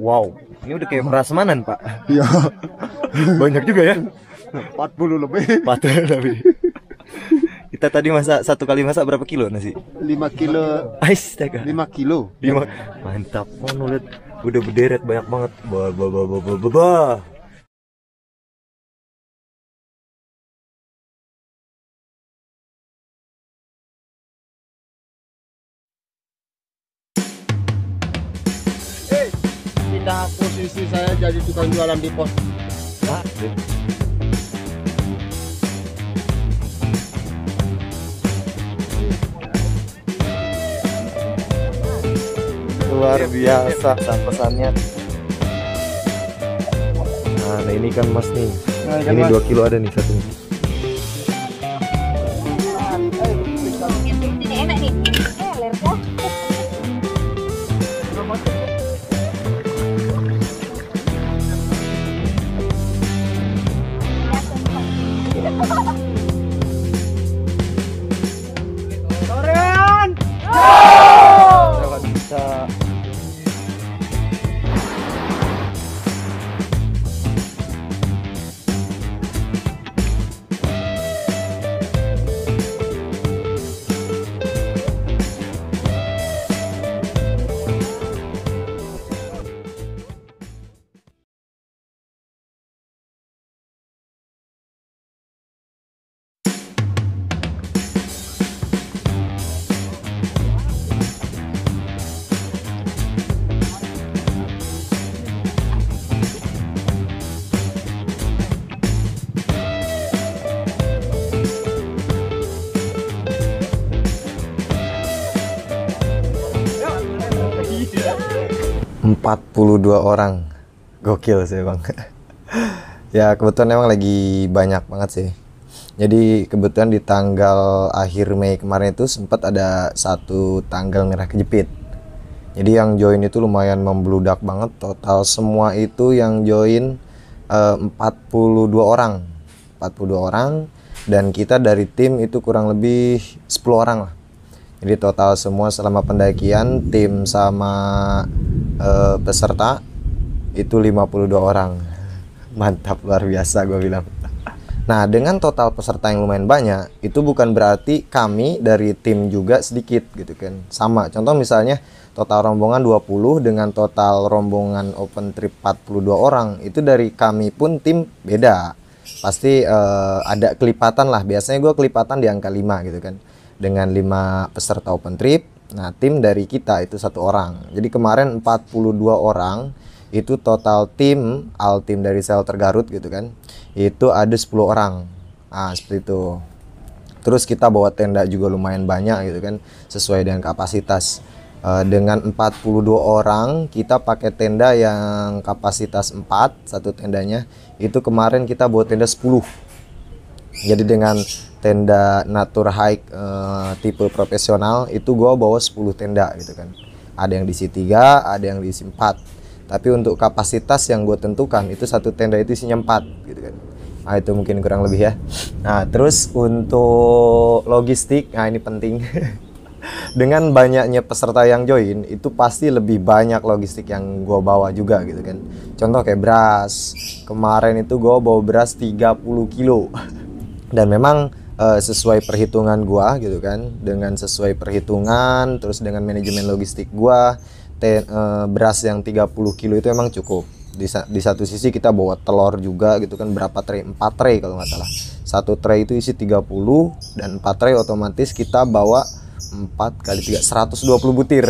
Wow, ini udah kayak prasmanan, Pak. Iya. Banyak juga ya. 40 lebih. Patah lebih. Kita tadi masak, satu kali masak berapa kilo nasi? 5 kilo. Astaga. 5 kilo. Lima. Mantap. Oh, lihat udah berderet banyak banget. Bah, bah, bah, bah, bah, bah, bah. Pindah posisi saya jadi tukang jualan di pos. Ah, luar biasa pesannya. Nah, ini kan Mas nih. Ini 2 kilo ada nih satu. Ini enak nih. Ler kok. Jangan bisa. Empat 42 orang. Gokil sih, Bang. Ya, kebetulan emang lagi banyak banget sih. Jadi kebetulan di tanggal akhir Mei kemarin itu sempat ada satu tanggal merah kejepit. Jadi yang join itu lumayan membludak banget. Total semua itu yang join 42 orang. 42 orang, dan kita dari tim itu kurang lebih 10 orang lah. Jadi total semua selama pendakian tim sama peserta itu 52 orang. Mantap, luar biasa gue bilang. Nah, dengan total peserta yang lumayan banyak, itu bukan berarti kami dari tim juga sedikit gitu kan. Sama, contoh misalnya total rombongan 20 dengan total rombongan open trip 42 orang, itu dari kami pun tim beda. Pasti ada kelipatan lah. Biasanya gue kelipatan di angka 5 gitu kan. Dengan 5 peserta open trip, nah tim dari kita itu 1 orang. Jadi kemarin 42 orang, itu total tim, tim dari Shelter Garut gitu kan, itu ada 10 orang. Nah, seperti itu. Terus kita bawa tenda juga lumayan banyak gitu kan, sesuai dengan kapasitas. Dengan 42 orang, kita pakai tenda yang kapasitas 4, satu tendanya. Itu kemarin kita bawa tenda 10. Jadi dengan tenda Natur Hike tipe profesional itu gua bawa 10 tenda gitu kan. Ada yang diisi 3, ada yang diisi 4. Tapi untuk kapasitas yang gue tentukan itu satu tenda itu isinya 4 gitu kan. Nah, itu mungkin kurang lebih ya. Nah, terus untuk logistik, nah ini penting. Dengan banyaknya peserta yang join, itu pasti lebih banyak logistik yang gue bawa juga gitu kan. Contoh kayak beras. Kemarin itu gue bawa beras 30 kilo. Dan memang sesuai perhitungan gua gitu kan, dengan sesuai perhitungan terus dengan manajemen logistik gua, beras yang 30 kilo itu emang cukup. Di satu sisi kita bawa telur juga gitu kan, berapa tray, 4 tray kalau nggak salah. Satu tray itu isi 30, dan 4 tray otomatis kita bawa 4 kali 3 120 butir.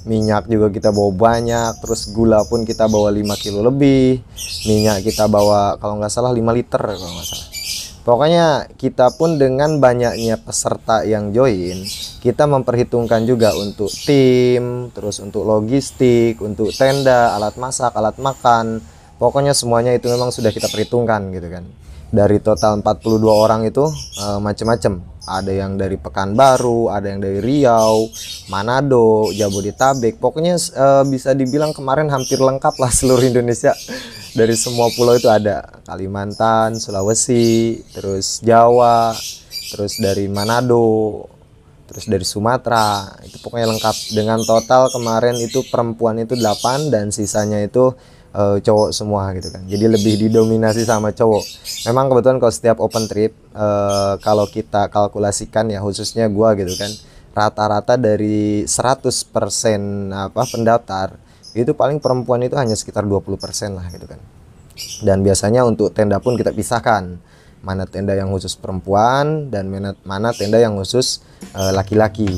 Minyak juga kita bawa banyak, terus gula pun kita bawa 5 kilo lebih. Minyak kita bawa kalau nggak salah 5 liter kalau nggak salah. Pokoknya kita pun dengan banyaknya peserta yang join, kita memperhitungkan juga untuk tim, terus untuk logistik, untuk tenda, alat masak, alat makan. Pokoknya semuanya itu memang sudah kita perhitungkan gitu kan. Dari total 42 orang itu macam-macam. Ada yang dari Pekanbaru, ada yang dari Riau, Manado, Jabodetabek. Pokoknya bisa dibilang kemarin hampir lengkap lah seluruh Indonesia. Dari semua pulau itu ada. Kalimantan, Sulawesi, terus Jawa, terus dari Manado, terus dari Sumatera, itu pokoknya lengkap. Dengan total kemarin itu perempuan itu 8 dan sisanya itu cowok semua gitu kan. Jadi lebih didominasi sama cowok. Memang kebetulan kalau setiap open trip kalau kita kalkulasikan ya, khususnya gua gitu kan, rata-rata dari 100% pendaftar itu paling perempuan itu hanya sekitar 20% lah gitu kan. Dan biasanya untuk tenda pun kita pisahkan, mana tenda yang khusus perempuan dan mana tenda yang khusus laki-laki.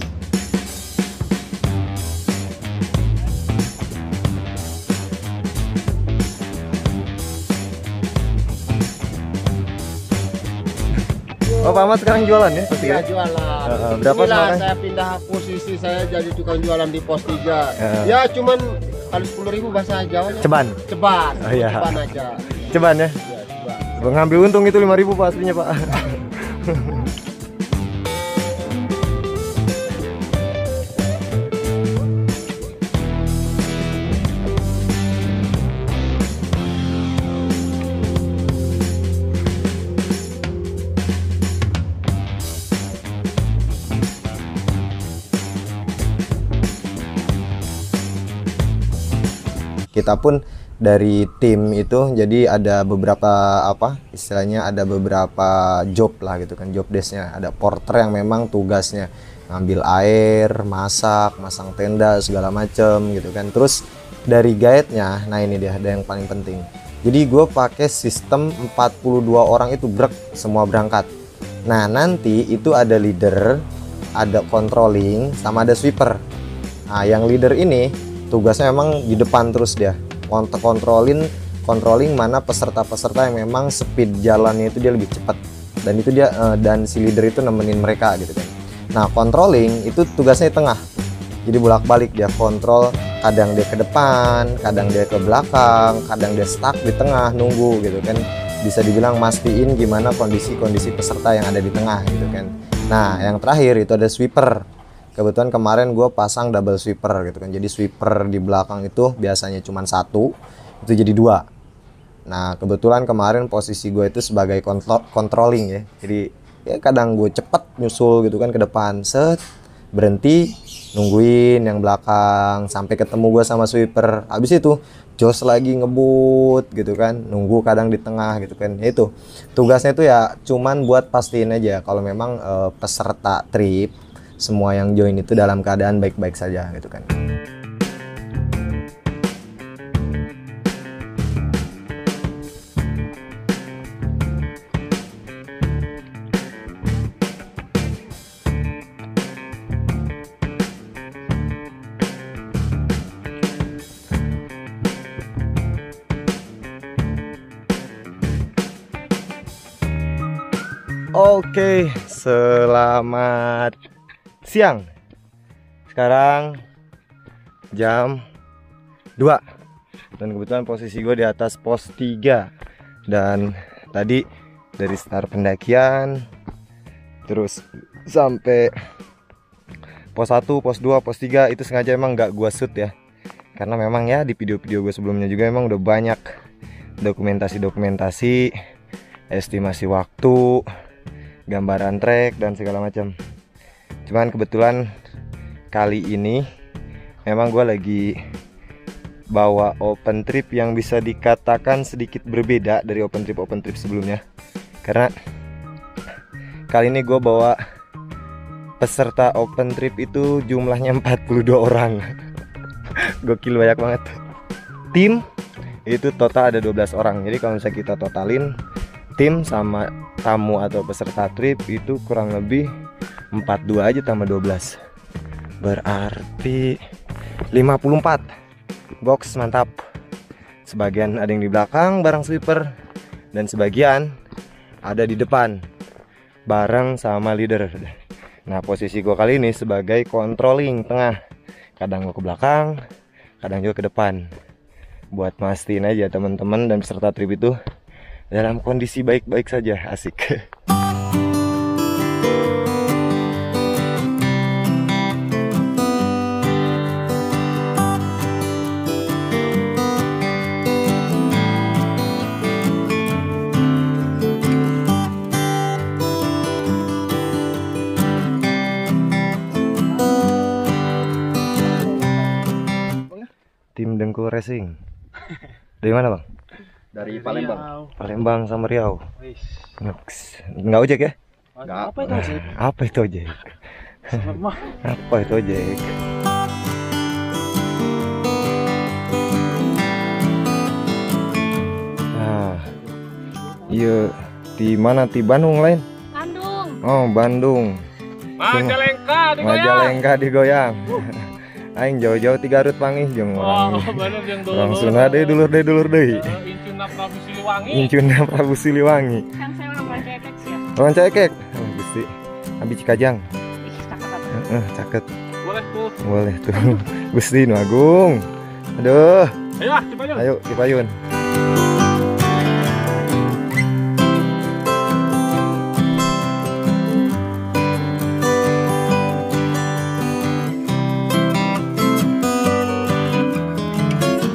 Oh, Pak Ahmad sekarang jualan ya? Pasti Ya, ya? jualan. Berapa Inilah sekarang? saya pindah posisi, saya jadi tukang jualan di pos 3. Ya cuman kali 10.000 bahasa Jawanya. Ceban. Ceban. Oh, iya. Ceban aja. Ceban ya? Ya, ceban. Ngambil untung itu 5.000 Pak aslinya Pak. Kita pun dari tim itu jadi ada beberapa istilahnya ada beberapa job lah gitu kan, job desknya. Ada porter yang memang tugasnya ngambil air, masak, masang tenda segala macem gitu kan. Terus dari guide-nya, nah ini dia ada yang paling penting. Jadi gue pakai sistem 42 orang itu semua berangkat. Nah nanti itu ada leader, ada controlling, sama ada sweeper. Nah yang leader ini tugasnya memang di depan terus dia controlling mana peserta-peserta yang memang speed jalannya itu dia lebih cepat, dan itu dia dan si leader itu nemenin mereka gitu kan. Nah controlling itu tugasnya di tengah, jadi bolak-balik dia kontrol, kadang dia ke depan, kadang dia ke belakang, kadang dia stuck di tengah nunggu gitu kan. Bisa dibilang mastiin gimana kondisi peserta yang ada di tengah gitu kan. Nah yang terakhir itu ada sweeper. Kebetulan kemarin gue pasang double sweeper gitu kan. Jadi sweeper di belakang itu biasanya cuma 1, itu jadi 2. Nah kebetulan kemarin posisi gue itu sebagai controlling ya. Jadi ya kadang gue cepet nyusul gitu kan ke depan, berhenti, nungguin yang belakang sampai ketemu gue sama sweeper. Habis itu jos lagi ngebut gitu kan, nunggu kadang di tengah gitu kan. Ya itu tugasnya itu ya cuman buat pastiin aja kalau memang peserta trip semua yang join itu dalam keadaan baik-baik saja gitu kan. Oke, selamat siang. Sekarang jam 2 dan kebetulan posisi gue di atas pos 3. Dan tadi dari start pendakian terus sampai pos 1, pos 2, pos 3 itu sengaja emang gak gue shoot ya, karena memang ya di video-video gue sebelumnya juga emang udah banyak dokumentasi, estimasi waktu, gambaran trek dan segala macam. Cuman kebetulan kali ini memang gue lagi bawa open trip yang bisa dikatakan sedikit berbeda dari open trip sebelumnya. Karena kali ini gue bawa peserta open trip itu jumlahnya 42 orang. Gokil, banyak banget. Tim itu total ada 12 orang. Jadi kalau misalnya kita totalin tim sama tamu atau peserta trip itu kurang lebih 42 aja tambah 12, berarti 54 box. Mantap. Sebagian ada yang di belakang bareng sweeper, dan sebagian ada di depan bareng sama leader. Nah posisi gue kali ini sebagai controlling tengah, kadang gue ke belakang, kadang juga ke depan, buat mastiin aja teman-teman dan peserta trip itu dalam kondisi baik-baik saja. Asik. Tim Dengkul Racing. Dari mana bang? Dari Palembang. Palembang sama Riau. Nggak ojek ya? Enggak. Apa itu ojek? Apa itu ojek? Apa itu ojek? Nah, iya di mana? Di Bandung lain? Bandung. Oh Bandung. Majalengka digoyang. Aing jauh-jauh di Garut panggih jeung orang. Langsung deh dulur deh. Incuna Prabu Siliwangi. Kan saya orang Rancaikek sih ya. Orang Caekek. Oh, Gusti. Abi Cikajang. Ih, cakep apa? Caket. Boleh tuh. Boleh tuh. Gusti Nu Agung. Aduh. Ayo lah, coba yuk. Ayo dipayun.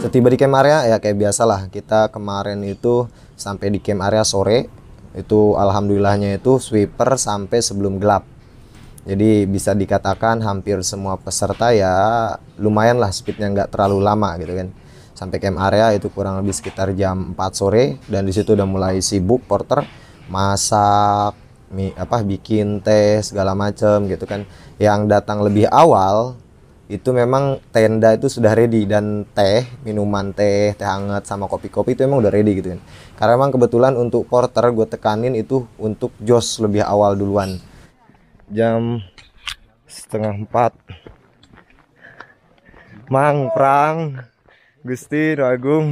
Setiba di camp area ya kayak biasalah, kita kemarin itu sampai di camp area sore itu alhamdulillahnya itu sweeper sampai sebelum gelap. Jadi bisa dikatakan hampir semua peserta ya lumayan lah speednya, nggak terlalu lama gitu kan. Sampai camp area itu kurang lebih sekitar jam 4 sore dan disitu udah mulai sibuk porter masak, bikin teh segala macem gitu kan. Yang datang lebih awal itu memang tenda itu sudah ready dan minuman teh hangat sama kopi-kopi itu emang udah ready gitu kan. Karena emang kebetulan untuk porter gue tekanin itu untuk jos lebih awal duluan. Jam 3:30 Mang Prang Gusti Nu Agung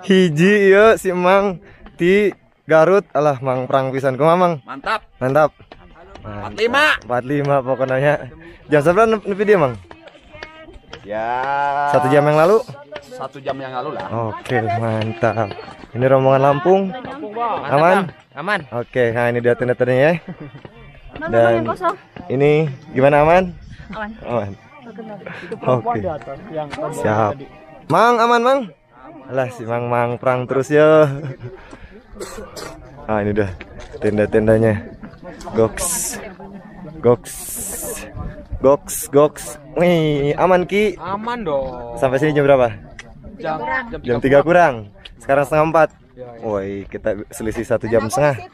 hiji ya si Mang di Garut, alah Mang Prang pisan kumaha Mang? Mantap. 45 pokoknya. Jam berapa nepi dia Mang? Ya. 1 jam yang lalu? 1 jam yang lalu lah. Oke mantap. Ini rombongan Lampung. Aman? Aman. Oke, nah ini dia tenda-tendanya ya. Mana Dan yang kosong? ini gimana aman? Aman. Aman. Oke. Siap. Mang aman Mang? Alah si Mang Prang terus ya. Ah ini udah tenda-tendanya. Goks. Wih, aman Ki? Aman dong. Sampai sini jam berapa? Jam 3 kurang. Sekarang 3:30. Woi, kita selisih 1 jam setengah.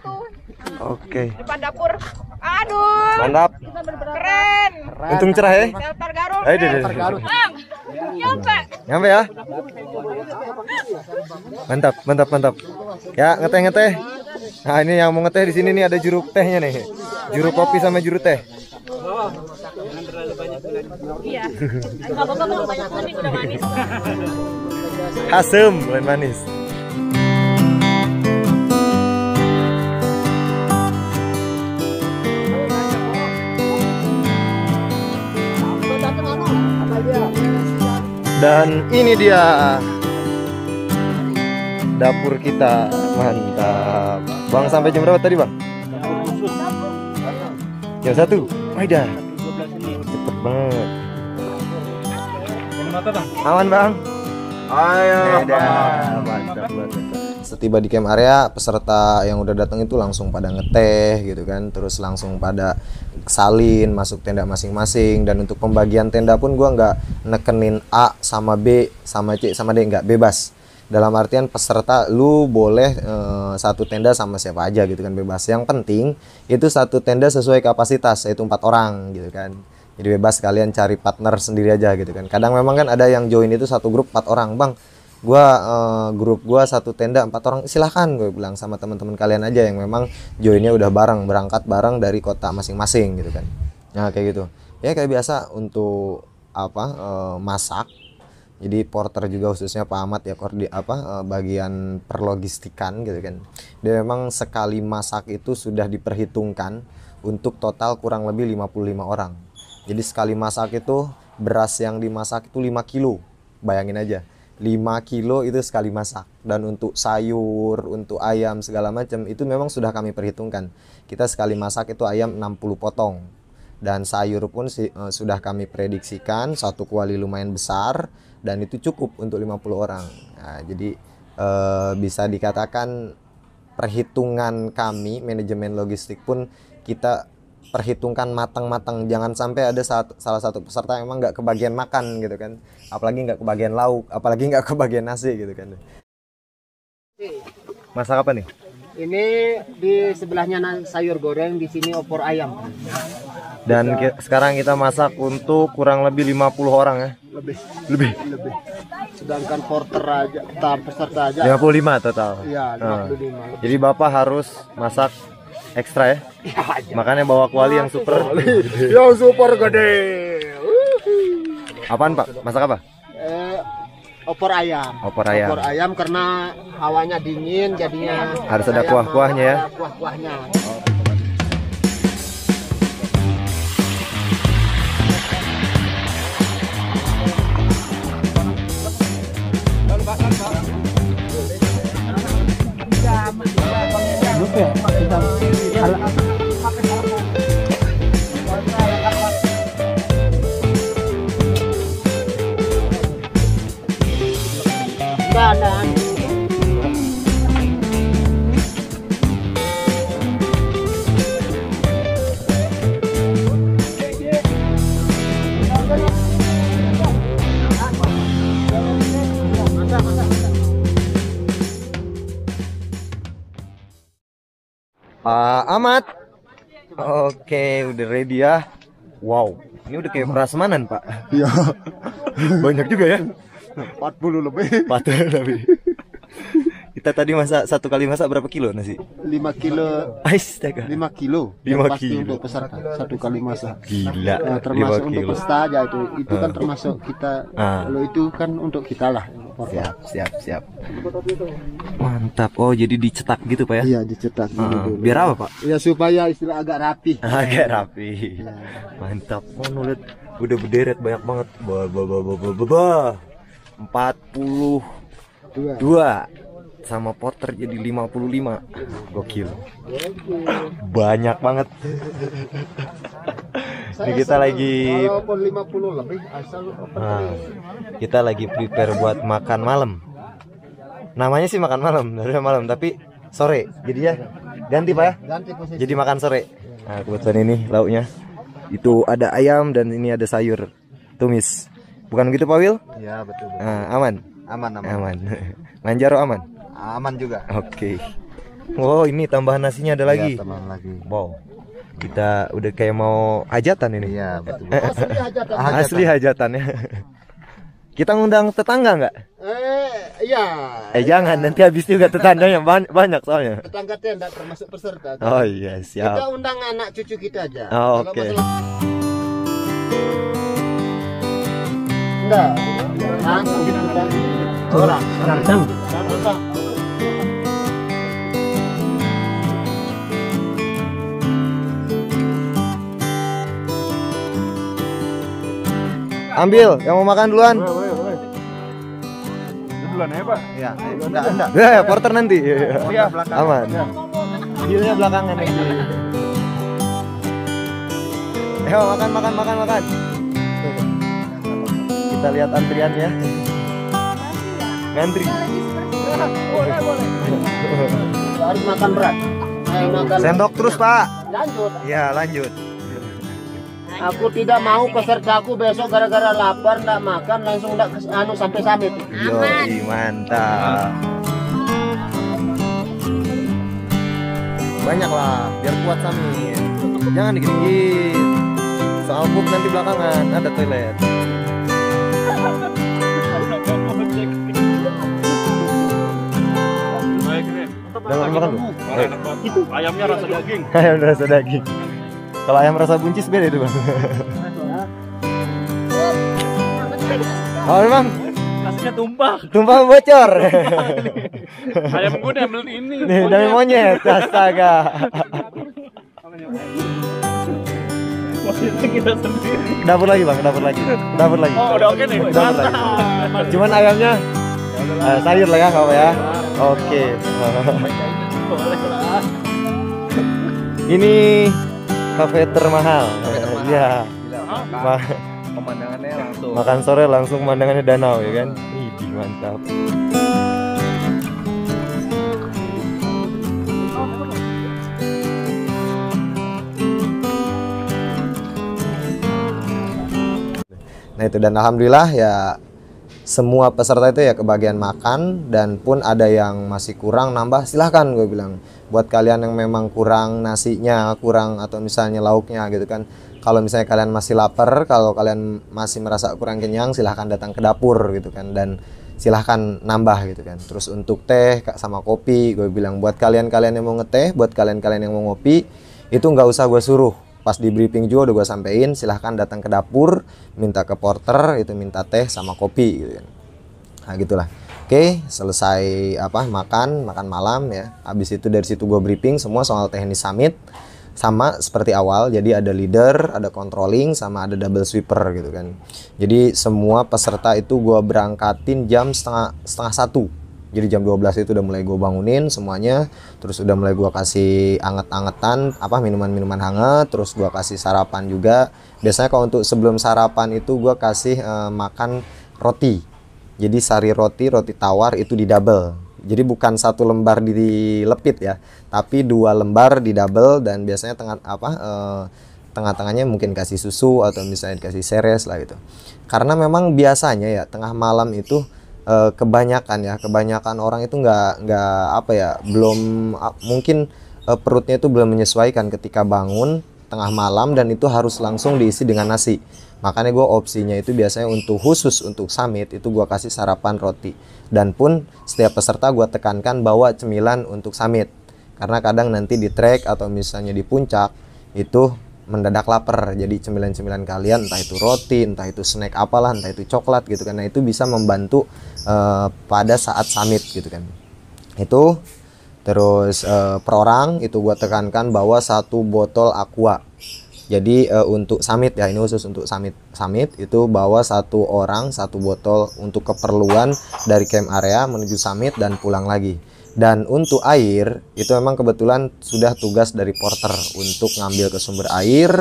Oke. Depan dapur. Aduh, Mantap. keren. Untung cerah ya. Shelter Garut. Ayo deh. Bang, nyampe. Nyampe ya. Mantap. Ya, ngeteh. Nah, ini yang mau ngeteh di sini nih ada jeruk tehnya nih. Jeruk kopi sama jeruk teh. Iya. Enggak apa-apa kalau banyak kuning udah manis. Asem, lain manis. Dan ini dia dapur kita, mantap. Bang sampai jam berapa tadi Bang? Jam 1. Waidah. Cepet banget. Aman Bang? Ayo. Mantap. Setiba di camp area, peserta yang udah datang itu langsung pada ngeteh gitu kan, terus langsung pada salin masuk tenda masing-masing. Dan untuk pembagian tenda pun gua nggak nekenin A sama B sama C sama D, nggak, bebas. Dalam artian peserta lu boleh satu tenda sama siapa aja gitu kan, bebas. Yang penting itu satu tenda sesuai kapasitas, yaitu 4 orang gitu kan. Jadi bebas kalian cari partner sendiri aja gitu kan. Kadang memang kan ada yang join itu satu grup 4 orang, Bang. Grup gua satu tenda 4 orang, silahkan gue bilang sama teman-teman kalian aja yang memang joinnya udah bareng, berangkat bareng dari kota masing-masing gitu kan. Nah kayak gitu ya, kayak biasa untuk masak. Jadi porter juga khususnya Pak Ahmad ya, bagian perlogistikan gitu kan. Dia memang sekali masak itu sudah diperhitungkan untuk total kurang lebih 55 orang. Jadi sekali masak itu beras yang dimasak itu 5 kilo, bayangin aja. 5 kilo itu sekali masak. Dan untuk sayur, untuk ayam segala macam itu memang sudah kami perhitungkan. Kita sekali masak itu ayam 60 potong. Dan sayur pun sudah kami prediksikan satu kuali lumayan besar dan itu cukup untuk 50 orang. Nah, jadi bisa dikatakan perhitungan kami manajemen logistik pun kita perhitungkan matang-matang, jangan sampai ada salah satu peserta yang emang nggak kebagian makan gitu kan, apalagi nggak kebagian lauk, apalagi nggak kebagian nasi gitu kan. Masak apa nih? Ini di sebelahnya sayur goreng, di sini opor ayam. Dan sekarang kita masak untuk kurang lebih 50 orang ya. Lebih. Sedangkan porter aja, peserta aja 55 total. Iya, 55. Jadi Bapak harus masak ekstra ya. Makanya bawa kuali yang super. Yang super gede. Apaan Pak? Masak apa? Opor ayam. Opor ayam. Opor ayam karena hawanya dingin, jadinya harus ada kuah-kuahnya ya. Ada kuah-kuahnya. Pak Ahmad. Oke, udah ready ya. Wow, ini udah kayak prasmanan Pak. Iya. Banyak juga ya. 40 lebih. 40 lebih. Kita tadi satu kali masak berapa kilo nasi? 5 kilo. Astaga. 5 kilo. 5 Pasti kilo. untuk peserta satu kali masak. Gila. Termasuk 5 untuk kilo. peserta aja itu kan termasuk kita. Kalau itu kan untuk kita lah. Siap. Mantap. Oh, jadi dicetak gitu Pak ya? Iya, dicetak dulu. Biar apa Pak? Ya supaya istilah agak rapi. Agak rapi. Mantap. Oh, nulit udah berderet banyak banget. 42 sama porter jadi 55. Gokil. Banyak banget. Ini kita lagi Walaupun 50 lebih asal kita lagi prepare buat makan malam. Namanya sih makan malam, dari malam tapi sore. Jadi ya ganti Pak ya. ganti posisi. Jadi makan sore. Nah, kebetulan ini lauknya. Itu ada ayam dan ini ada sayur tumis. Bukan begitu Pak Wil? Iya, betul. Nah, aman. Aman. Manjaro aman. Aman juga. Oke. Oh, ini tambahan nasinya ada lagi. Iya, tambahan lagi. Wow. Kita udah kayak mau hajatan ini. Iya, betul. Asli hajatan ya. Kita ngundang tetangga nggak? Iya. Jangan, nanti habis juga tetangganya banyak soalnya. Tetangga tidak termasuk peserta. Oh iya, Kita siap. undang anak cucu kita aja. Oh, Kalau oke. Enggak. Langsung kita orang. Ambil, yang mau makan duluan. Duluan ya Pak. Iya, enggak. Ya, porter nanti. Iya, belakang. Aman. Dealnya belakangan ini. Ayo makan. Kita lihat antriannya. Ngantri. Boleh. Harus makan berat. Makan. Sendok terus, Pak. Lanjut. Ya, lanjut. Aku tidak mau pesertaku besok gara-gara lapar ndak makan langsung ndak sampai summit. Yoi, mantap. Banyak lah, biar kuat Samin. Jangan dikit-dikit. Soal pup nanti belakangan ada toilet. Jangan makan lu. Ayamnya rasa daging. Ayam rasa daging. Kalau ayam rasa buncis beda itu Bang. Oh memang Nasinya tumpah. tumpah bocor. Ayam gue nempel ini. Nih dari monyet, astaga. Kita sendiri. Ke dapur lagi Bang, ke dapur lagi. Oh, udah oke nih. Ke dapur lagi. Cuman ayamnya sayur lah ya, nggak apa ya. Oke. Ini kafe termahal. Iya. Pemandangannya langsung. Makan sore langsung pemandangannya danau ya kan. Ih, mantap. Nah itu, dan alhamdulillah ya semua peserta itu ya kebagian makan, dan pun ada yang masih kurang nambah silahkan gue bilang. Buat kalian yang memang kurang nasinya, kurang atau misalnya lauknya gitu kan. Kalau misalnya kalian masih lapar, kalau kalian masih merasa kurang kenyang, silahkan datang ke dapur gitu kan, dan silahkan nambah gitu kan. Terus untuk teh sama kopi, gue bilang buat kalian-kalian yang mau ngeteh, buat kalian-kalian yang mau ngopi, itu nggak usah gue suruh. Pas di briefing juga udah gue sampein, silahkan datang ke dapur, minta ke porter, itu minta teh sama kopi gitu kan. Nah gitulah. Oke, selesai makan malam ya. Habis itu dari situ gue briefing semua soal teknis summit. Sama seperti awal, jadi ada leader, ada controlling, sama ada double sweeper gitu kan. Jadi semua peserta itu gue berangkatin jam setengah 1. Jadi jam 12 itu udah mulai gue bangunin semuanya. Terus udah mulai gue kasih anget-angetan, minuman-minuman hangat. Terus gue kasih sarapan juga. Biasanya kalau untuk sebelum sarapan itu gue kasih makan roti. Jadi sari roti tawar itu di double. Jadi bukan 1 lembar dilepit ya, tapi 2 lembar di double, dan biasanya tengah-tengahnya mungkin kasih susu atau misalnya dikasih seres lah gitu. Karena memang biasanya ya tengah malam itu kebanyakan orang itu belum mungkin perutnya itu belum menyesuaikan ketika bangun tengah malam, dan itu harus langsung diisi dengan nasi. Makanya gue opsinya itu biasanya khusus untuk summit itu gue kasih sarapan roti. Dan pun setiap peserta gue tekankan bawa cemilan untuk summit, karena kadang nanti di trek atau misalnya di puncak itu mendadak lapar. Jadi cemilan-cemilan kalian, entah itu roti, entah itu snack apalah, entah itu coklat gitu kan, nah itu bisa membantu pada saat summit gitu kan. Itu terus per orang itu gue tekankan bawa 1 botol aqua. Jadi untuk summit ya, ini khusus untuk summit itu bawa 1 orang 1 botol untuk keperluan dari camp area menuju summit dan pulang lagi. Dan untuk air itu memang kebetulan sudah tugas dari porter untuk ngambil ke sumber air,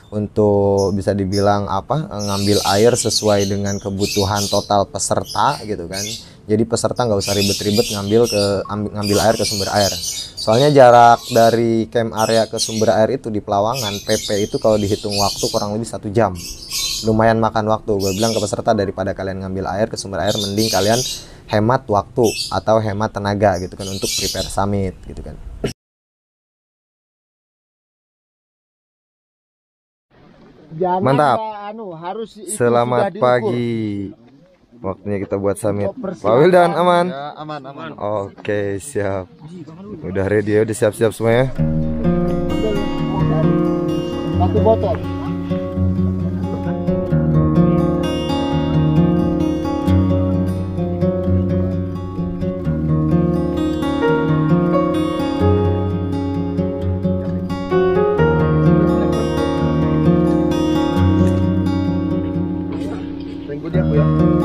untuk bisa dibilang ngambil air sesuai dengan kebutuhan total peserta gitu kan. Jadi peserta nggak usah ribet-ribet ngambil air ke sumber air. Soalnya jarak dari camp area ke sumber air itu di Pelawangan PP itu kalau dihitung waktu kurang lebih 1 jam. Lumayan makan waktu. Gue bilang ke peserta, daripada kalian ngambil air ke sumber air, mending kalian hemat waktu atau hemat tenaga gitu kan untuk prepare summit gitu kan. Jangan Mantap. harus itu Selamat sudah diukur. pagi. Waktunya kita buat summit. Pak Wildan aman? Ya, aman. Oke, siap. Udah ready ya, udah siap-siap semuanya. 1 botol.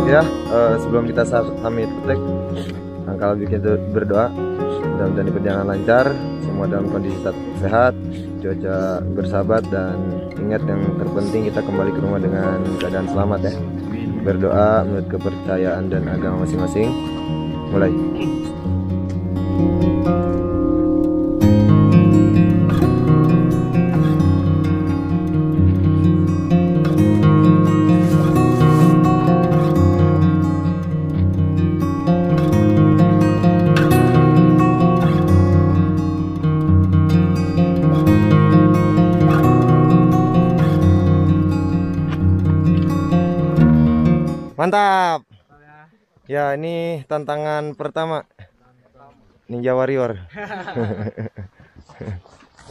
Ya, sebelum kita summit petik, angkal bikin berdoa, mudah-mudahan perjalanan lancar, semua dalam kondisi sehat, cuaca bersahabat, dan ingat yang terpenting kita kembali ke rumah dengan keadaan selamat ya. Berdoa menurut kepercayaan dan agama masing-masing. Mulai. Mantap. Ya, ini tantangan pertama Ninja Warrior.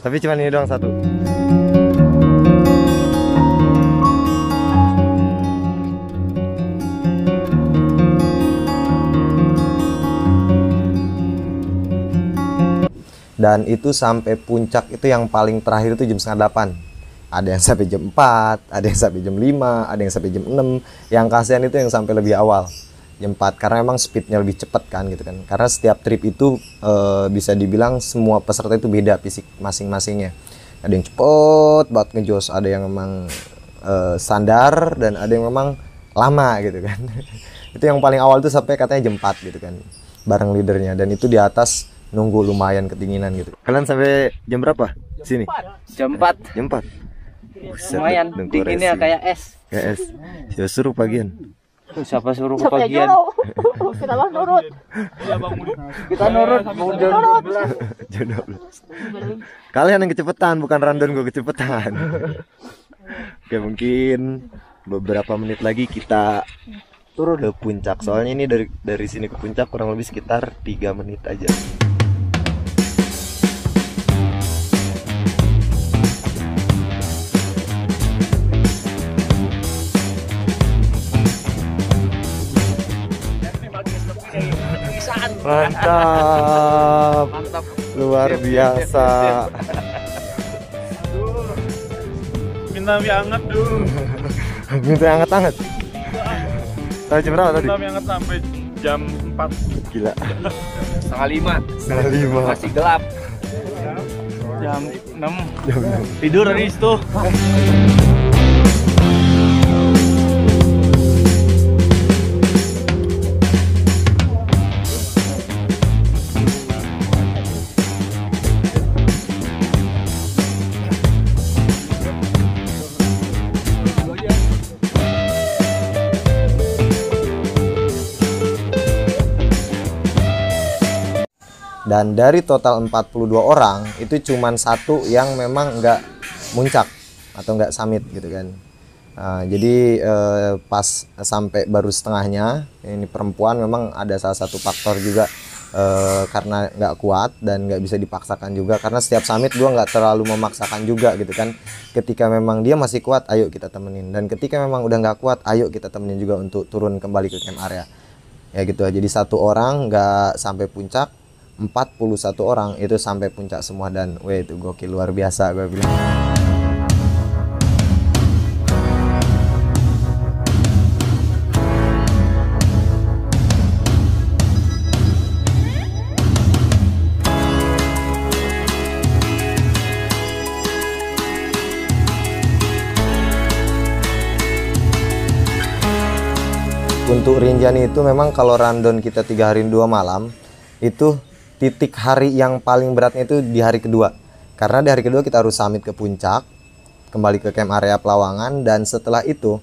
Tapi cuma ini doang 1. Dan itu sampai puncak itu yang paling terakhir itu jam setengah 8. Ada yang sampai jam 4, ada yang sampai jam 5, ada yang sampai jam 6. Yang kasihan itu yang sampai lebih awal, jam 4, karena emang speednya lebih cepat kan gitu kan. Karena setiap trip itu bisa dibilang semua peserta itu beda fisik masing-masingnya. Ada yang cepet banget ngejos, ada yang memang standar, dan ada yang memang lama gitu kan. Itu yang paling awal tuh sampai katanya jam 4 gitu kan, bareng leadernya, dan itu di atas nunggu lumayan ketinginan gitu. Kalian sampai jam berapa sini? Jam 4. Jam 4. Buset, Lumayan, dengkul dinginnya racing. kayak es. Kayak es. Ya suruh pagian. Tuh, siapa suruh Siapa kepagian? yang nyuruh? Kita mah nurut. Kita nurut, mau jam 12. Jam 12. Kalian yang kecepatan, bukan random gue kecepatan. Oke, mungkin beberapa menit lagi kita turun ke puncak. Soalnya ini dari sini ke puncak kurang lebih sekitar 3 menit aja. Mantap. Mantap. Luar biasa. Minta mie hangat dulu. Minta yang hangat-hangat. Tahu jam berapa tadi? Minta mie hangat sampai jam 4. Gila. Setengah 5. Setengah 5. Masih gelap. Jam 6. Jam 6. Tidur dari situ. Dan dari total 42 orang itu cuman satu yang memang nggak muncak atau nggak summit gitu kan. Jadi pas sampai baru setengahnya, ini perempuan memang ada salah satu faktor juga karena nggak kuat dan nggak bisa dipaksakan juga, karena setiap summit gua nggak terlalu memaksakan juga gitu kan. Ketika memang dia masih kuat, ayo kita temenin, dan ketika memang udah nggak kuat, ayo kita temenin juga untuk turun kembali ke camp area ya gitu. Jadi satu orang nggak sampai puncak, 41 orang itu sampai puncak semua, dan weh itu gokil, luar biasa gue bilang. Untuk Rinjani itu memang kalau rundown kita 3 hari 2 malam itu titik hari yang paling beratnya itu di hari kedua, karena di hari kedua kita harus summit ke puncak, kembali ke camp area Pelawangan, dan setelah itu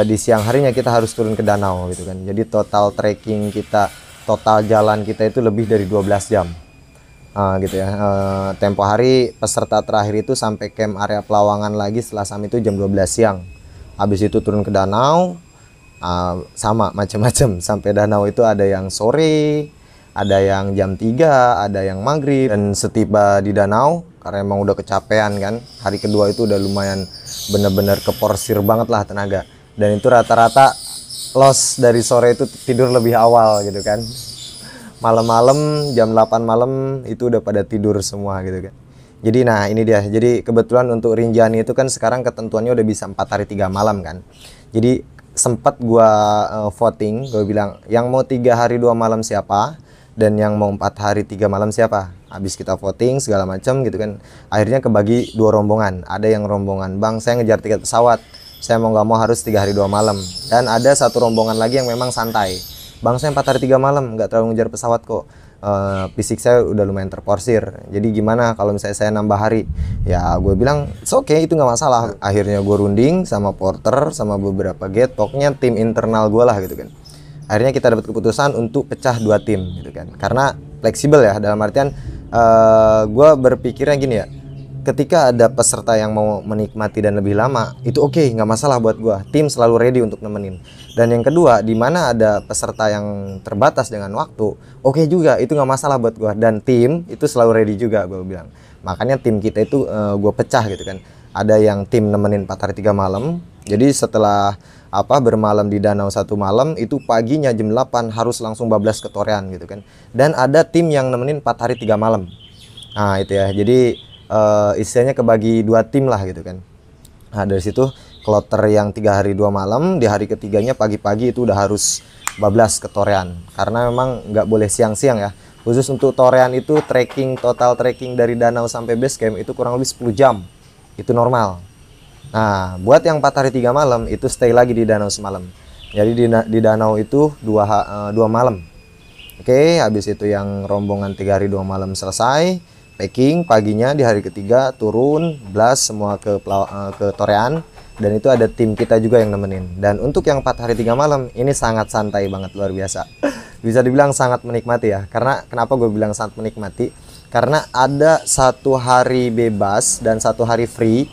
di siang harinya kita harus turun ke danau gitu kan. Jadi total trekking kita, total jalan kita itu lebih dari 12 jam gitu ya. Tempo hari peserta terakhir itu sampai camp area Pelawangan lagi setelah summit itu jam 12 siang. Habis itu turun ke danau, sama macam-macam sampai danau itu ada yang sore, ada yang jam 3, ada yang maghrib. Dan setiba di danau, karena emang udah kecapean kan, hari kedua itu udah lumayan bener-bener keporsir banget lah tenaga, dan itu rata-rata los dari sore itu tidur lebih awal gitu kan. Malam-malam jam 8 malam itu udah pada tidur semua gitu kan. Jadi nah ini dia, jadi kebetulan untuk Rinjani itu kan sekarang ketentuannya udah bisa 4 hari 3 malam kan. Jadi sempat gua voting, gue bilang yang mau 3 hari 2 malam siapa, dan yang mau 4 hari 3 malam siapa. Habis kita voting segala macam gitu kan, akhirnya kebagi 2 rombongan. Ada yang rombongan, bang saya ngejar tiket pesawat, saya mau nggak mau harus 3 hari 2 malam. Dan ada satu rombongan lagi yang memang santai, bang saya 4 hari 3 malam nggak terlalu ngejar pesawat kok, fisik saya udah lumayan terporsir, jadi gimana kalau misalnya saya nambah hari. Ya gue bilang it's okay, itu nggak masalah. Akhirnya gue runding sama porter sama beberapa gate, pokoknya tim internal gue lah gitu kan. Akhirnya kita dapat keputusan untuk pecah 2 tim gitu kan, karena fleksibel ya, dalam artian gue berpikirnya gini ya, ketika ada peserta yang mau menikmati dan lebih lama itu oke, nggak masalah buat gue, tim selalu ready untuk nemenin. Dan yang kedua, di mana ada peserta yang terbatas dengan waktu, oke juga, itu nggak masalah buat gue, dan tim itu selalu ready juga gue bilang. Makanya tim kita itu gue pecah gitu kan, ada yang tim nemenin 4 hari 3 malam, jadi setelah bermalam di danau 1 malam, itu paginya jam 8 harus langsung bablas ke Torean gitu kan. Dan ada tim yang nemenin 4 hari 3 malam. Nah itu ya, jadi istilahnya kebagi 2 tim lah gitu kan. Nah dari situ kloter yang 3 hari 2 malam, di hari ketiganya pagi-pagi itu udah harus bablas ke Torean, karena memang nggak boleh siang-siang ya. Khusus untuk Torean itu total trekking dari danau sampai base camp itu kurang lebih 10 jam, itu normal. Nah buat yang 4 hari 3 malam itu stay lagi di danau semalam. Jadi di danau itu 2 malam. Oke, habis itu yang rombongan 3 hari 2 malam selesai, packing paginya, di hari ketiga turun blast semua ke Torean, dan itu ada tim kita juga yang nemenin. Dan untuk yang 4 hari 3 malam ini sangat santai banget, luar biasa. Bisa dibilang sangat menikmati ya. Karena kenapa gue bilang sangat menikmati? Karena ada 1 hari bebas dan 1 hari free,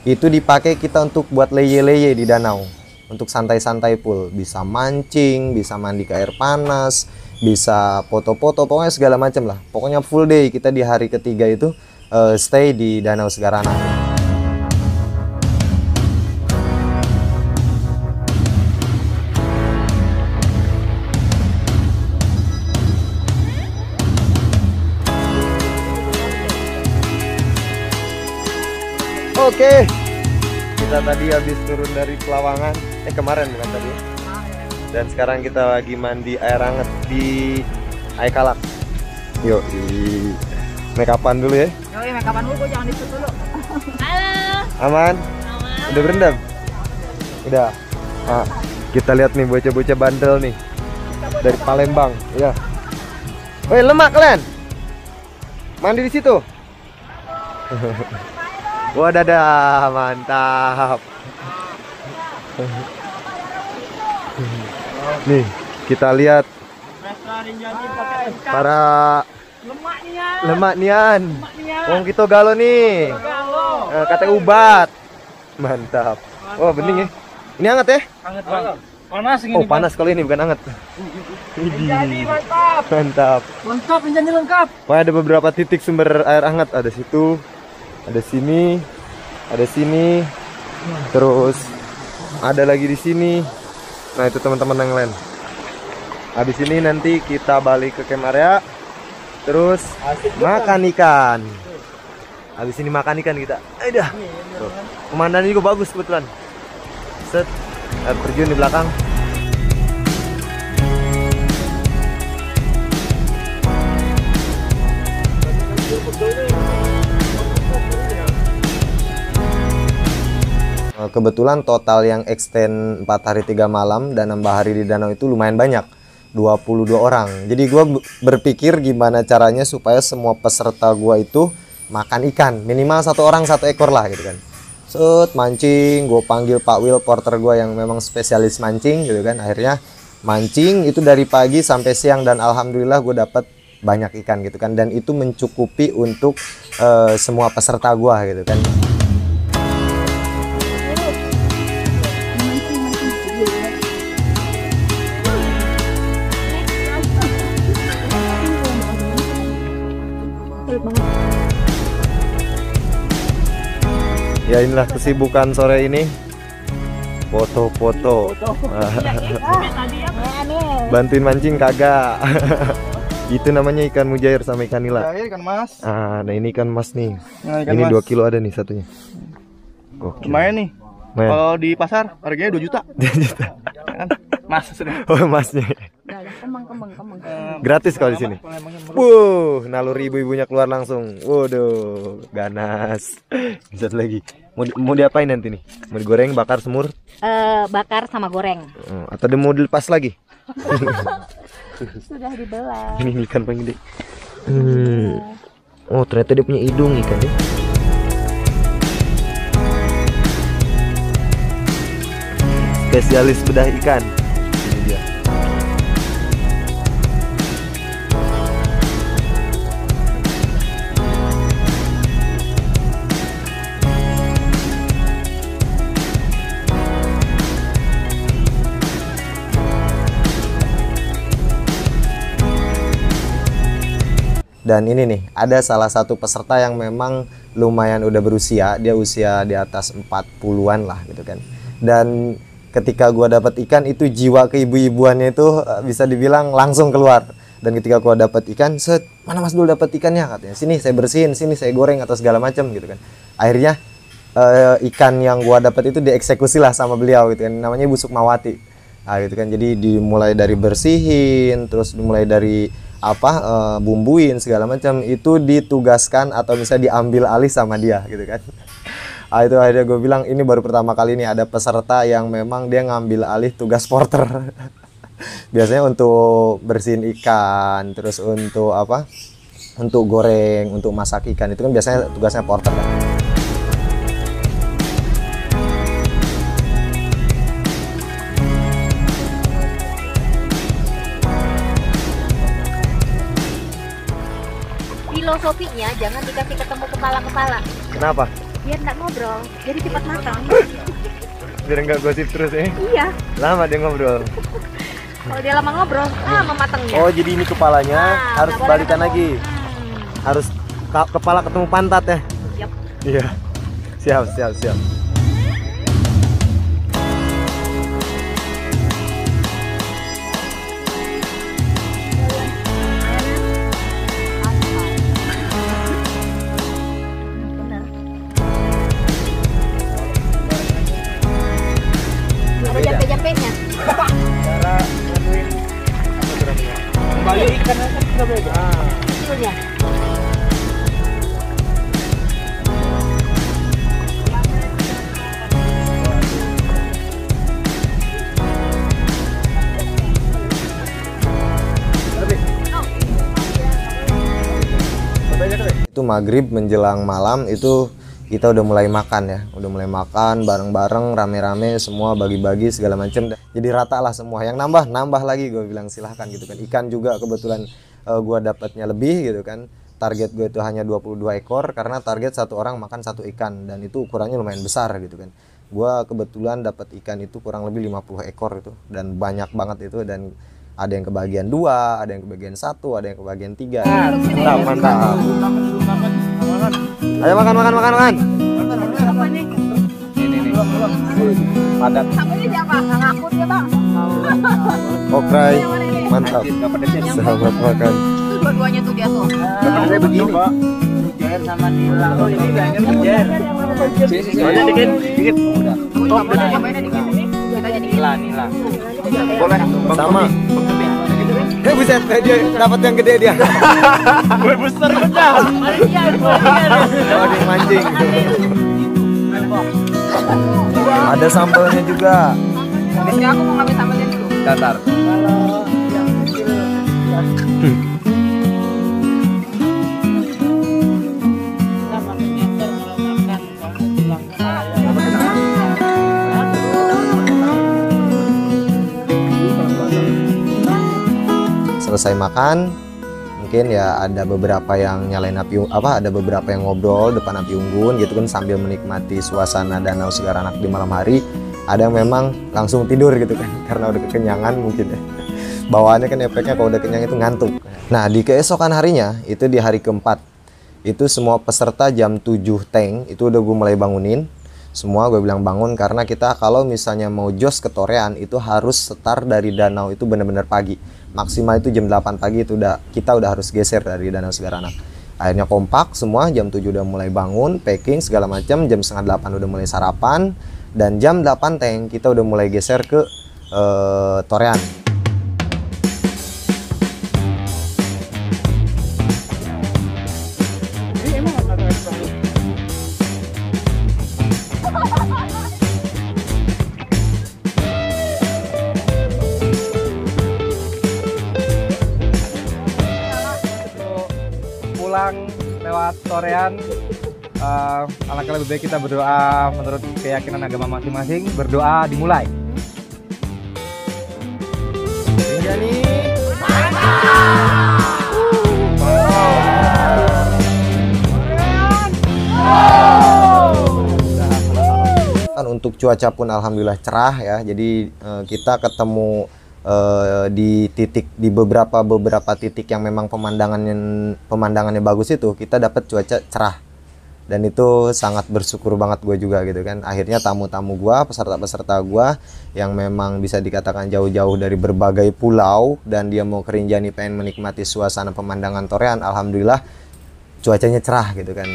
itu dipakai kita untuk buat leye-leye di danau, untuk santai-santai full. Bisa mancing, bisa mandi ke air panas, bisa foto-foto, pokoknya segala macam lah. Pokoknya full day kita di hari ketiga itu stay di Danau Segarana. Oke, kita tadi habis turun dari Pelawangan, kemarin bukan tadi. Dan sekarang kita lagi mandi air hangat di Aikalak. Yuk, di make upan dulu ya. Yoi, make upan dulu, jangan disitu dulu. Halo. Aman? Aman. Udah berendam? Udah. Nah, kita lihat nih bocah-bocah bandel nih dari Palembang, ya. Woi, lemak kalian? Mandi di situ? Wah, dadah, mantap. Nih, kita lihat para lemak nian. Wong kita galo nih. Kata ubat. Mantap. Oh, bening ya. Ini hangat ya? Hangat bang. Panas ini. Oh, panas kalau ini bukan hangat. Jadi mantap. Mantap. Lengkap, menjadi lengkap. Wah, ada beberapa titik sumber air hangat, ada situ. Ada sini, ada sini, terus ada lagi di sini. Nah, itu teman-teman yang lain. Habis ini nanti kita balik ke camp area, terus makan ikan. Habis ini makan ikan kita. Dah. Pemandangan juga bagus kebetulan. Set, air terjun di belakang. Kebetulan total yang extend 4 hari 3 malam dan 6 hari di danau itu lumayan banyak, 22 orang. Jadi gue berpikir gimana caranya supaya semua peserta gue itu makan ikan, minimal 1 orang 1 ekor lah gitu kan. Set, mancing, gue panggil Pak Will, porter gue yang memang spesialis mancing gitu kan. Akhirnya mancing itu dari pagi sampai siang, dan alhamdulillah gue dapat banyak ikan gitu kan, dan itu mencukupi untuk semua peserta gue gitu kan. Ya, inilah kesibukan sore ini, foto-foto. Bantuin mancing kagak. Itu namanya ikan mujair sama ikan nila. Ya, ikan mas. Nah, ini ikan mas nih. Nah, Ini mas. 2 kilo ada nih satunya. Gokil. Lumayan nih. Lumayan. Kalau di pasar harganya 2 juta. 2 juta. Kan? Mas sudah. Oh, masnya. Kembang. Gratis kalau di sini. Naluri ibu-ibunya keluar langsung. Waduh, ganas. Satu lagi. Mau diapain nanti nih? Mau digoreng, bakar, semur? Bakar sama goreng. Atau mau dilepas lagi? Sudah dibelah. Ini ikan paling gede. Oh, ternyata dia punya hidung ikan ya. Spesialis bedah ikan. Ini dia. Dan ini nih, ada salah satu peserta yang memang lumayan udah berusia, dia usia di atas 40-an lah gitu kan. Dan ketika gua dapat ikan itu, jiwa keibu-ibuannya itu bisa dibilang langsung keluar. Dan ketika gua dapat ikan, set, mana Mas Dul dapat ikannya, katanya. Sini saya bersihin, sini saya goreng atau segala macam gitu kan. Akhirnya ikan yang gua dapat itu dieksekusi lah sama beliau gitu kan. Namanya Ibu Sukmawati. Nah, gitu kan. Jadi dimulai dari bersihin, terus dimulai dari bumbuin segala macam, itu ditugaskan atau misalnya diambil alih sama dia gitu kan. Itu akhirnya gue bilang ini baru pertama kali nih ada peserta yang memang dia ngambil alih tugas porter. Biasanya untuk bersihin ikan, terus untuk untuk goreng, untuk masak ikan itu kan biasanya tugasnya porter kan. Filosofinya jangan dikasih ketemu kepala-kepala. Kenapa? Biar nggak ngobrol, jadi cepat matang. Biar nggak gosip terus ya? Iya. Lama dia ngobrol. Kalau dia lama ngobrol, mematangnya. Oh jadi ini kepalanya harus nggak boleh balikan ketemu. lagi. Harus kepala ketemu pantat ya? Yap. Iya. Siap, siap, siap. Ada jampe-jampenya. Cara nganuin kembali ikan kan sudah beda. Itunya. Itu maghrib menjelang malam itu kita udah mulai makan ya, udah mulai makan bareng-bareng rame-rame semua bagi-bagi segala macam. Jadi rata lah semua. Yang nambah lagi gue bilang silahkan gitu kan. Ikan juga kebetulan gue dapatnya lebih gitu kan. Target gue itu hanya 22 ekor karena target satu orang makan satu ikan dan itu ukurannya lumayan besar gitu kan. Gue kebetulan dapat ikan itu kurang lebih 50 ekor itu dan banyak banget itu dan ada yang kebagian 2, ada yang kebagian 1, ada yang kebagian 3. Mantap, mantap. Ayo makan. Apa nih? Padat. Sampai siapa? Nggak ngaku dia, Bang. Okray, mantap. Sahabat makan. Itu dua-duanya tuh dia tuh. Saya begini. Jair sama nila. Oh ini jair. Soalnya dikit. Oh, cobainnya dikit. Kitanya dikit. Nila. Boleh. Sama. Buset, dia dapat yang gede dia. Gue besar pecah. Oh, dia mancing. Ada sambalnya juga. Biasanya aku mau ngambil sambalnya dulu. Datar. Selesai makan, mungkin ya ada beberapa yang nyalain api ada beberapa yang ngobrol depan api unggun gitu kan sambil menikmati suasana Danau Sigaranak di malam hari. Ada yang memang langsung tidur gitu kan karena udah kekenyangan mungkin ya. Bawaannya kan efeknya kalau udah kenyang itu ngantuk. Nah, di keesokan harinya itu di hari keempat itu semua peserta jam 7 teng itu udah gue mulai bangunin. Semua gue bilang bangun karena kita kalau misalnya mau jos ke Torean itu harus setar dari danau itu benar-benar pagi. Maksimal itu jam 8 pagi itu kita udah harus geser dari Danau Sigaranak. Akhirnya kompak semua jam 7 udah mulai bangun, packing segala macam, jam setengah 8 udah mulai sarapan dan jam 8 teng kita udah mulai geser ke Torean. Pulang lewat Torean, alangkah lebih baik kita berdoa menurut keyakinan agama masing-masing. Berdoa dimulai. Rinjani. Kan untuk cuaca pun alhamdulillah cerah ya. Jadi kita ketemu di beberapa titik yang memang pemandangannya bagus itu kita dapat cuaca cerah dan itu sangat bersyukur banget gue juga gitu kan. Akhirnya tamu-tamu gue, peserta-peserta gue yang memang bisa dikatakan jauh-jauh dari berbagai pulau dan dia mau ke Rinjani pengen menikmati suasana pemandangan Torean, alhamdulillah cuacanya cerah gitu kan.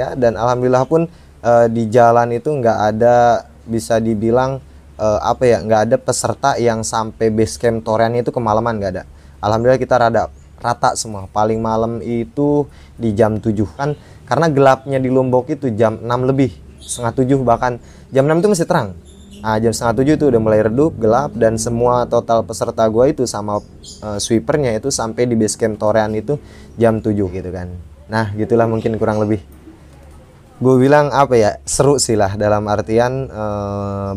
ya, dan alhamdulillah pun di jalan itu nggak ada, bisa dibilang apa ya, nggak ada peserta yang sampai base camp Torean itu kemalaman, nggak ada. Alhamdulillah kita rata semua. Paling malam itu di jam 7 kan, karena gelapnya di Lombok itu jam 6 lebih, setengah 7, bahkan jam 6 itu masih terang. Nah, jam setengah 7 itu udah mulai redup, gelap, dan semua total peserta gua itu sama sweepernya itu sampai di base camp Torean itu jam 7 gitu kan. Nah, gitulah mungkin kurang lebih. Gue bilang apa ya, seru sih lah, dalam artian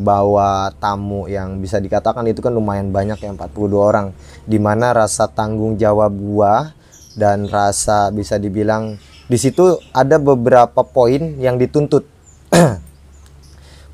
bawa tamu yang bisa dikatakan itu kan lumayan banyak ya, 42 orang, dimana rasa tanggung jawab gua dan rasa bisa dibilang di situ ada beberapa poin yang dituntut.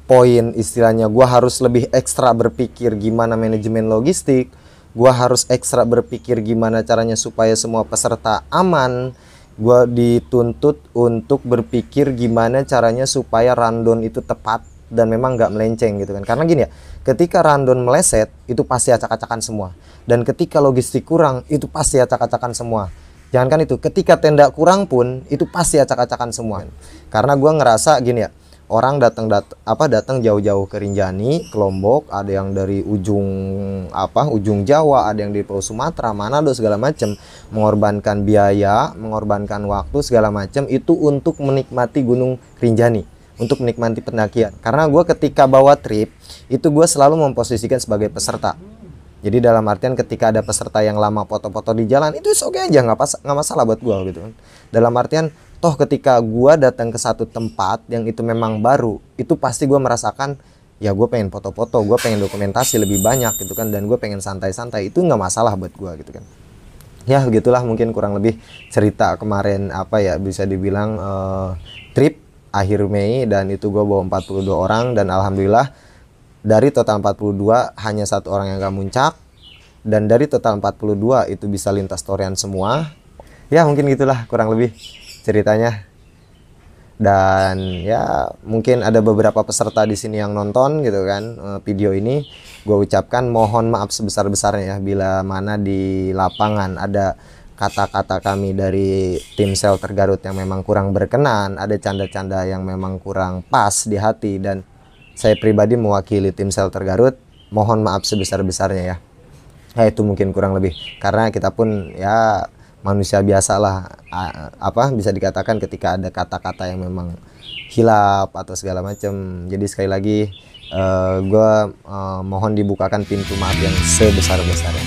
Poin istilahnya gua harus lebih ekstra berpikir gimana manajemen logistik, gua harus ekstra berpikir gimana caranya supaya semua peserta aman. Gue dituntut untuk berpikir gimana caranya supaya rundown itu tepat dan memang nggak melenceng gitu kan. Karena gini ya, ketika rundown meleset itu pasti acak-acakan semua, dan ketika logistik kurang itu pasti acak-acakan semua. Jangankan itu, ketika tenda kurang pun itu pasti acak-acakan semua. Karena gue ngerasa gini ya, orang datang jauh-jauh ke Rinjani, ke Lombok, ada yang dari ujung Jawa, ada yang di Pulau Sumatera, Manado, segala macam, mengorbankan biaya, mengorbankan waktu segala macam itu untuk menikmati Gunung Rinjani, untuk menikmati pendakian. Karena gue ketika bawa trip itu gue selalu memposisikan sebagai peserta. Jadi dalam artian ketika ada peserta yang lama foto-foto di jalan itu oke aja, nggak masalah buat gue gitu kan. Dalam artian toh ketika gue datang ke satu tempat yang itu memang baru, itu pasti gue merasakan ya gue pengen foto-foto, gue pengen dokumentasi lebih banyak gitu kan, dan gue pengen santai-santai, itu nggak masalah buat gue gitu kan. Ya begitulah mungkin kurang lebih cerita kemarin, apa ya, bisa dibilang trip akhir Mei, dan itu gue bawa 42 orang, dan alhamdulillah dari total 42 hanya 1 orang yang gak muncak, dan dari total 42 itu bisa lintas Torean semua. Ya mungkin gitulah kurang lebih ceritanya. Dan ya mungkin ada beberapa peserta di sini yang nonton gitu kan video ini. Gue ucapkan mohon maaf sebesar-besarnya ya bila mana di lapangan ada kata-kata kami dari tim Shelter Garut yang memang kurang berkenan, ada canda-canda yang memang kurang pas di hati, dan saya pribadi mewakili tim Shelter Garut, mohon maaf sebesar-besarnya ya. Ya itu mungkin kurang lebih, karena kita pun ya manusia biasa lah, bisa dikatakan ketika ada kata-kata yang memang hilaf atau segala macam. Jadi sekali lagi gue mohon dibukakan pintu maaf yang sebesar-besarnya.